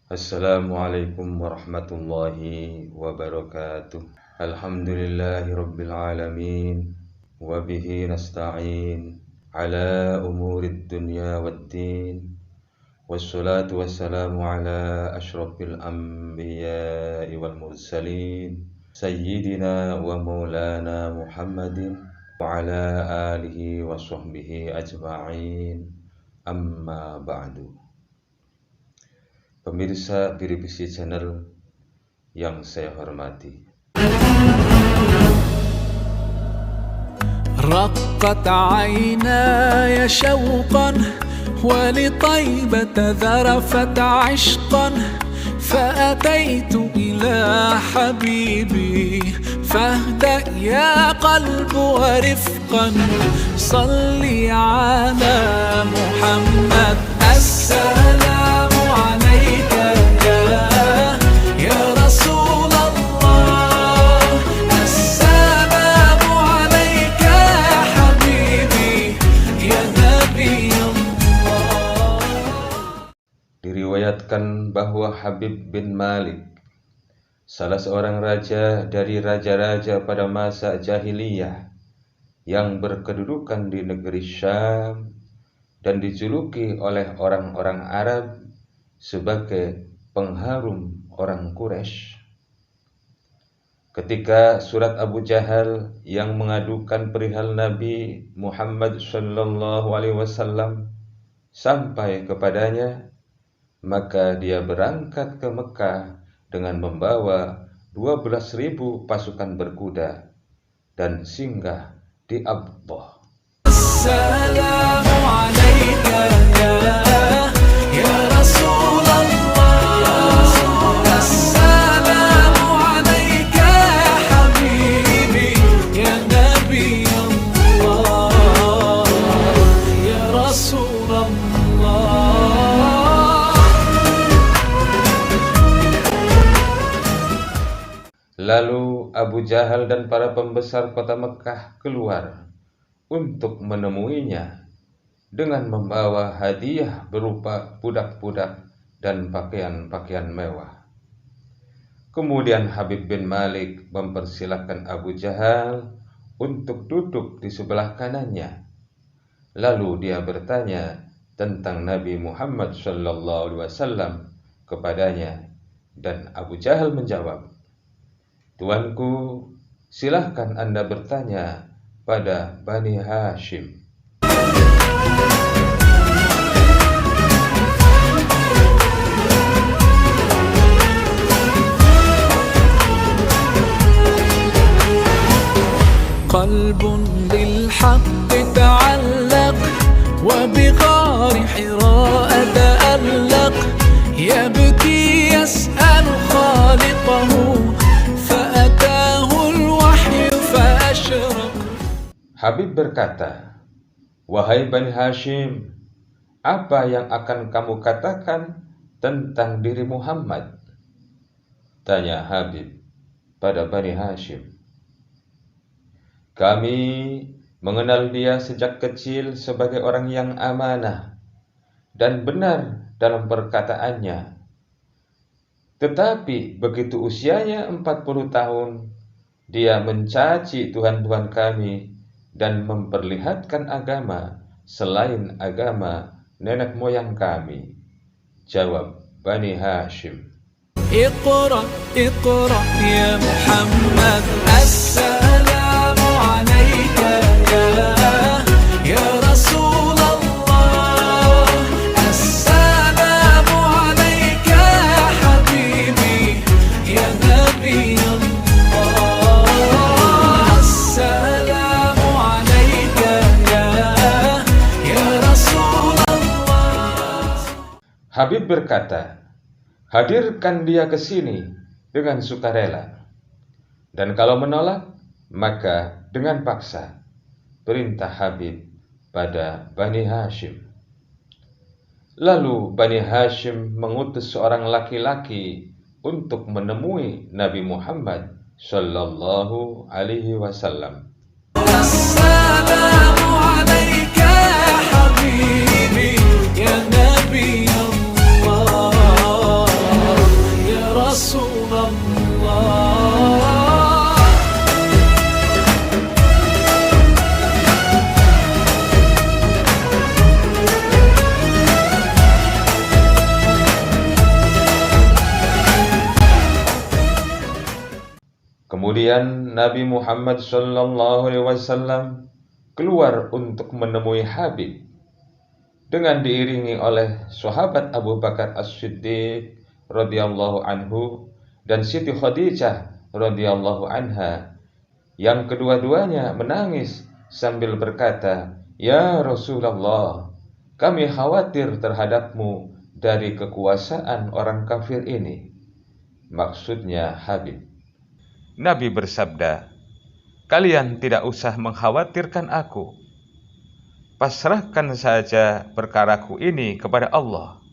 Assalamualaikum warahmatullahi wabarakatuh. Alhamdulillahi rabbil alamin. Wabihi nasta'in ala umurid dunya waddin. Wassalatu wassalamu ala ashrafil anbiya'i wal mursalin Sayyidina wa maulana Muhammadin wa ala alihi wa sahbihi ajma'in. Amma ba'du. Pemirsa Biribisi Channel yang saya hormati, رقت عيناي شوقا ولطيبة ذرفت عشقا فأتيت إلى حبيبي فاهدأ يا قلب ورفقا صلي على محمد السلام عليك يا رسول الله السلام عليك يا حبيبي يا نبي الله. Diriwayatkan bahwa Habib bin Malik, salah seorang raja dari raja-raja pada masa jahiliyah yang berkedudukan di negeri Syam dan dijuluki oleh orang-orang Arab sebagai pengharum orang Quraisy. Ketika surat Abu Jahal yang mengadukan perihal Nabi Muhammad SAW sampai kepadanya, maka dia berangkat ke Mekah dengan membawa 12.000 pasukan berkuda dan singgah di Abdah. السلام عليك يا رسول الله السلام عليك يا حبيبي يا نبي الله يا رسول الله. Lalu Abu Jahal dan para pembesar kota Mekah keluar untuk menemuinya dengan membawa hadiah berupa budak-budak dan pakaian-pakaian mewah. Kemudian Habib bin Malik mempersilahkan Abu Jahal untuk duduk di sebelah kanannya. Lalu dia bertanya tentang Nabi Muhammad SAW kepadanya, dan Abu Jahal menjawab, "Tuanku, silahkan Anda bertanya pada Bani Hashim." قلب بالحق تعلق وبغار حراء تألق يبكي يسأل خالقه فأتاه الوحي فأشرق. Habib berkata, "Wahai Bani Hashim, apa yang akan kamu katakan tentang diri Muhammad?" Tanya Habib pada Bani Hashim. "Kami mengenal dia sejak kecil sebagai orang yang amanah dan benar dalam perkataannya. Tetapi begitu usianya 40 tahun, dia mencaci Tuhan-Tuhan kami dan memperlihatkan agama selain agama nenek moyang kami." Jawab Bani Hashim. اقرأ اقرأ يا محمد السلام عليك يا رسول الله السلام عليك يا حبيبي يا نبي الله السلام عليك يا رسول الله. Habib berkata, "Hadirkan dia ke sini dengan sukarela. Dan kalau menolak, maka dengan paksa," perintah Habib pada Bani Hashim. Lalu Bani Hashim mengutus seorang laki-laki untuk menemui Nabi Muhammad sallallahu alaihi wasallam. السلام عليك يا حبيبي يا نبي الله يا رسول الله. Kemudian Nabi Muhammad sallallahu alaihi wasallam keluar untuk menemui Habib dengan diiringi oleh sahabat Abu Bakar As-Siddiq radhiyallahu anhu dan Siti Khadijah radhiyallahu anha, yang kedua-duanya menangis sambil berkata, "Ya Rasulullah, kami khawatir terhadapmu dari kekuasaan orang kafir ini." Maksudnya Habib. Nabi bersabda, "Kalian tidak usah mengkhawatirkan aku. Pasrahkan saja perkaraku ini kepada Allah,"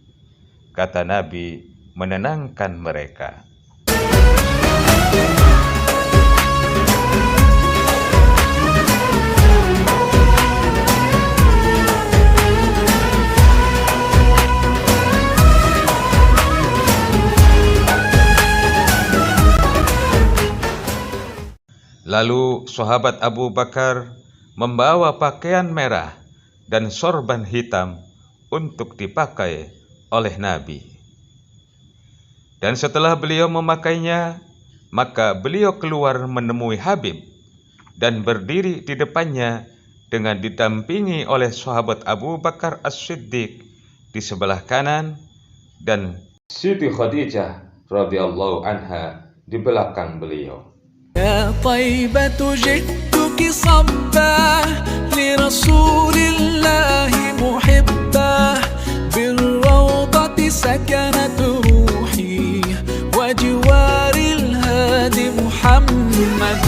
kata Nabi menenangkan mereka. Lalu sahabat Abu Bakar membawa pakaian merah dan sorban hitam untuk dipakai oleh Nabi. Dan setelah beliau memakainya, maka beliau keluar menemui Habib dan berdiri di depannya dengan didampingi oleh sahabat Abu Bakar As-Siddiq di sebelah kanan dan Siti Khadijah radhiyallahu anha di belakang beliau. يا طيبة جئتك صبا لرسول الله محبا بالروضة سكنت روحي وجوار الهادي محمد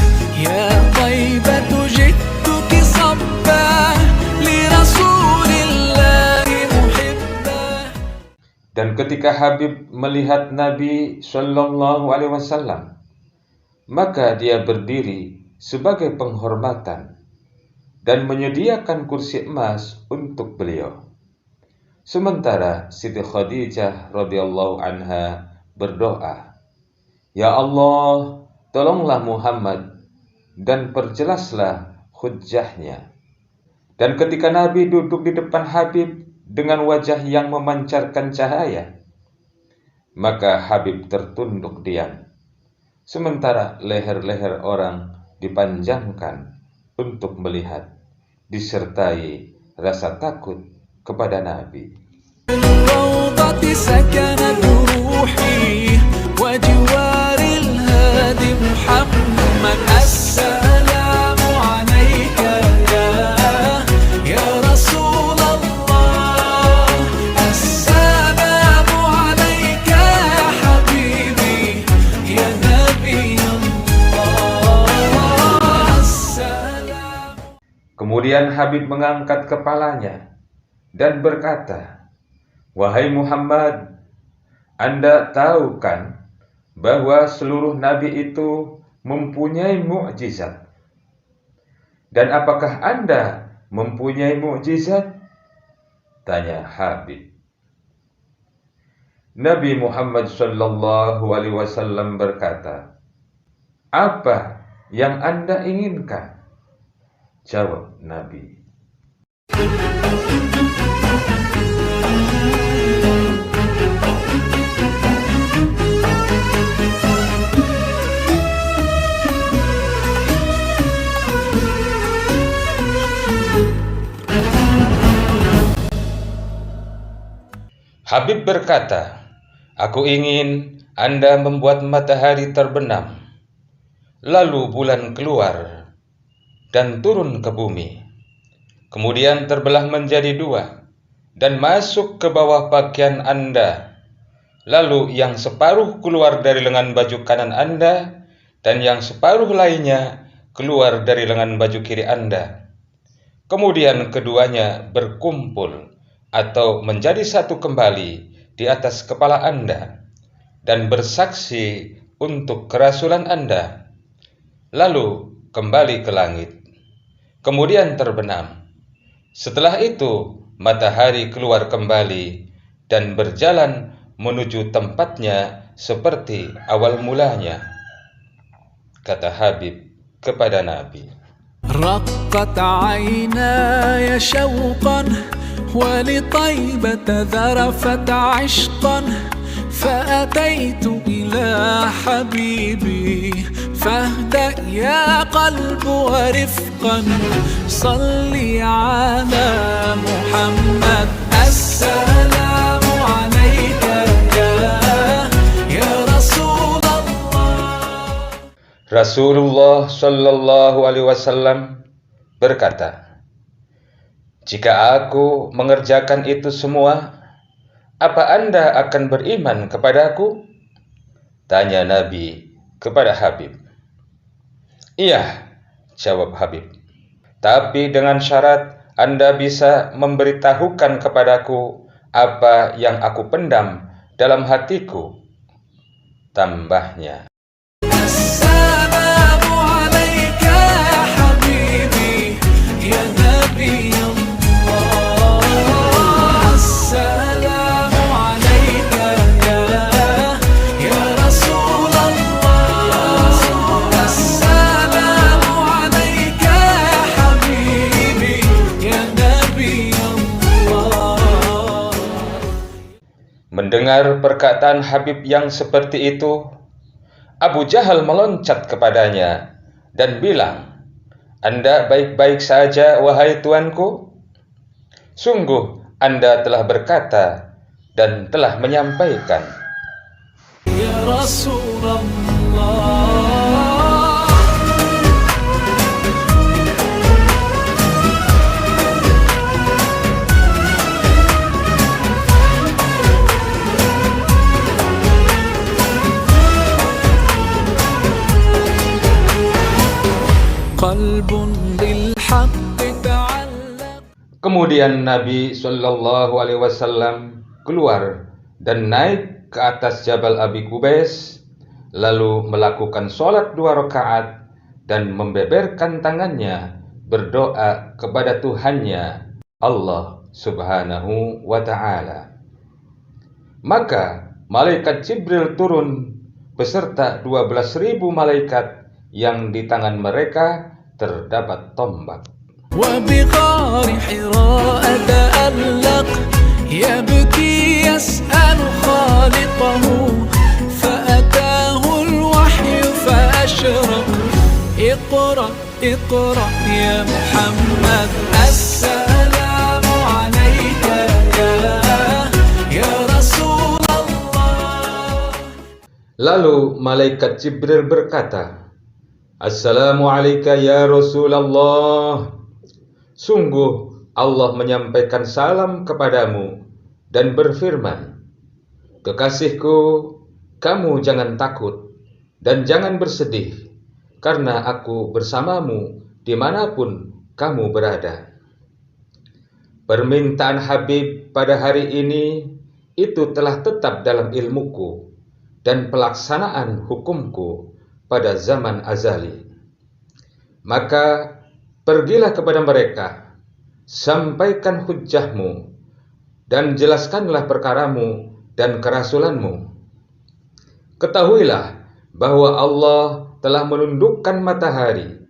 يا طيبة جئتك صبا لرسول الله محبا. Dan ketika Habib melihat Nabi sallallahu alaihi wasallam, maka dia berdiri sebagai penghormatan dan menyediakan kursi emas untuk beliau. Sementara Siti Khadijah radhiyallahu anha berdoa, "Ya Allah, tolonglah Muhammad dan perjelaslah hujjahnya." Dan ketika Nabi duduk di depan Habib dengan wajah yang memancarkan cahaya, maka Habib tertunduk diam, sementara leher-leher orang dipanjangkan untuk melihat, disertai rasa takut kepada Nabi. الروضة سكنت روحي وجوار الهادي محمد السلام عليك يا رسول الله السلام عليك يا حبيبي يا نبي الله السلام. Kemudian Habib mengangkat kepalanya dan berkata, "Wahai Muhammad, Anda tahu kan bahwa seluruh nabi itu mempunyai mukjizat? Dan apakah Anda mempunyai mukjizat?" tanya Habib. Nabi Muhammad sallallahu alaihi wasallam berkata, "Apa yang Anda inginkan?" Jawab Nabi. Habib berkata, "Aku ingin Anda membuat matahari terbenam, lalu bulan keluar dan turun ke bumi, kemudian terbelah menjadi dua dan masuk ke bawah pakaian Anda, lalu yang separuh keluar dari lengan baju kanan Anda dan yang separuh lainnya keluar dari lengan baju kiri Anda. Kemudian keduanya berkumpul atau menjadi satu kembali di atas kepala Anda dan bersaksi untuk kerasulan Anda, lalu kembali ke langit, kemudian terbenam. Setelah itu matahari keluar kembali dan berjalan menuju tempatnya seperti awal mulanya, kata Habib kepada Nabi. رقت عيناي شوقا ولطيبة ذرفت عشقا فأتيت إلى حبيبي فاهدأ يا قلب ورفقا صلي على محمد السلام عليك يا رسول الله. Rasulullah Shallallahu Alaihi Wasallam berkata, "Jika aku mengerjakan itu semua, apa Anda akan beriman kepadaku?" Tanya Nabi kepada Habib. "Iya," jawab Habib. "Tapi dengan syarat Anda bisa memberitahukan kepadaku apa yang aku pendam dalam hatiku," tambahnya. Mendengar perkataan Habib yang seperti itu, Abu Jahal meloncat kepadanya dan bilang, "Anda baik-baik saja, wahai tuanku? Sungguh Anda telah berkata dan telah menyampaikan." Ya Rasulullah. Kemudian Nabi Shallallahu Alaihi Wasallam keluar dan naik ke atas Jabal Abi Qubais, lalu melakukan sholat 2 rakaat dan membeberkan tangannya berdoa kepada Tuhannya Allah Subhanahu wa Ta'ala. Maka malaikat Jibril turun beserta 12.000 malaikat yang di tangan mereka terdapat tombak. وبغار حراء تألق يبكي يسأل خالقه فأتاه الوحي فأشرق اقرأ اقرأ يا محمد السلام عليك يا رسول الله. Lalu malaikat Jibril berkata, "Assalamualaikum ya Rasulullah. Sungguh Allah menyampaikan salam kepadamu dan berfirman, Kekasihku, kamu jangan takut dan jangan bersedih, karena aku bersamamu dimanapun kamu berada." Permintaan Habib pada hari ini itu telah tetap dalam ilmuku dan pelaksanaan hukumku pada zaman azali. Maka pergilah kepada mereka, sampaikan hujjahmu, dan jelaskanlah perkaramu dan kerasulanmu. Ketahuilah bahwa Allah telah menundukkan matahari,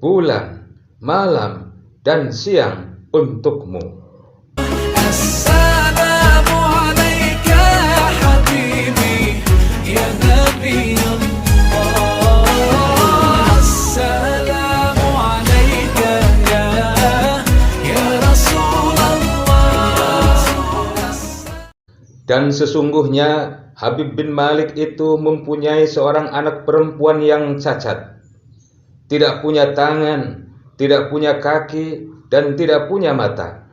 bulan, malam, dan siang untukmu. Assalamu alayka ya habibi ya nabi Allah. Assalamu alayka ya Rasulullah. Dan sesungguhnya Habib bin Malik itu mempunyai seorang anak perempuan yang cacat, tidak punya tangan, tidak punya kaki, dan tidak punya mata.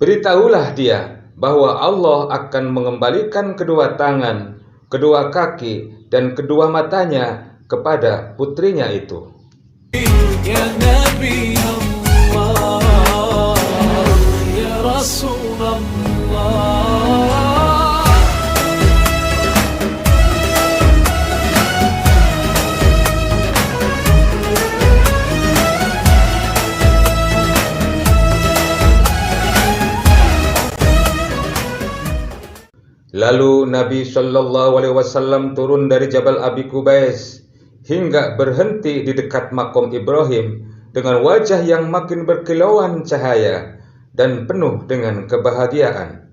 Beritahulah dia bahwa Allah akan mengembalikan kedua tangan, kedua kaki, dan kedua matanya kepada putrinya itu. Ya Nabi Allah, ya رسول الله. Lalu Nabi Shallallahu Alaihi Wasallam turun dari Jabal Abi Qubais hingga berhenti di dekat makom Ibrahim dengan wajah yang makin berkilauan cahaya dan penuh dengan kebahagiaan.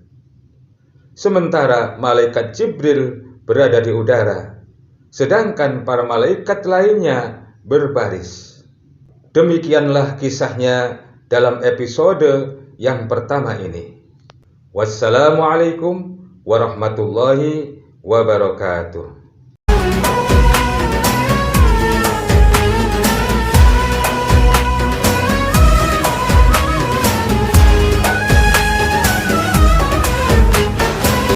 Sementara malaikat Jibril berada di udara, sedangkan para malaikat lainnya berbaris. Demikianlah kisahnya dalam episode yang pertama ini. Wassalamualaikum warahmatullahi wabarakatuh.